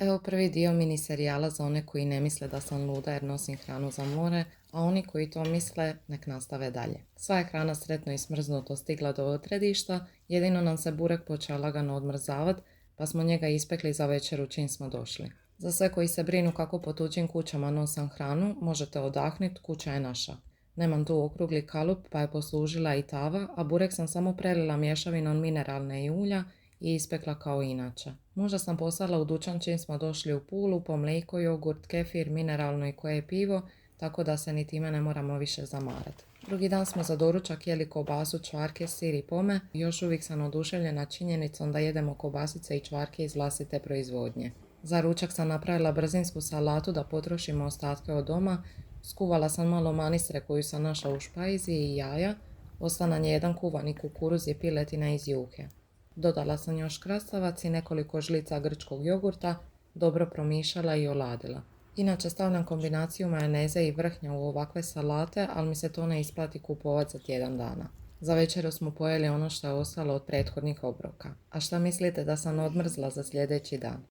Evo prvi dio mini serijala za one koji ne misle da sam luda jer nosim hranu za more, a oni koji to misle nek nastave dalje. Sva je hrana sretno i smrznuto stigla do odredišta, jedino nam se burek počeo lagano odmrzavat, pa smo njega ispekli za večeru čim smo došli. Za sve koji se brinu kako po tuđim kućama nosam hranu, možete odahnut, kuća je naša. Nemam tu okrugli kalup pa je poslužila i tava, a burek sam samo prelila mješavinom mineralne i ulja i ispekla kao inače. Možda sam poslala u dućan čim smo došli u Pulu po mlijeko, jogurt, kefir, mineralno i koje pivo, tako da se ni time ne moramo više zamarati. Drugi dan smo za doručak jeli kobasu, čvarke, sir i pome. Još uvijek sam oduševljena činjenicom da jedemo kobasice i čvarke iz vlastite proizvodnje. Za ručak sam napravila brzinsku salatu da potrošimo ostatke od doma. Skuvala sam malo manistre koju sam našla u špajzi i jaja. Ostao nam je jedan kuvani kukuruz i piletina iz juhe. Dodala sam još krastavac i nekoliko žlica grčkog jogurta, dobro promišala i oladila. Inače stavljam kombinaciju majoneze i vrhnja u ovakve salate, ali mi se to ne isplati kupovati za tjedan dana. Za večeru smo pojeli ono što je ostalo od prethodnih obroka. A šta mislite da sam odmrzla za sljedeći dan?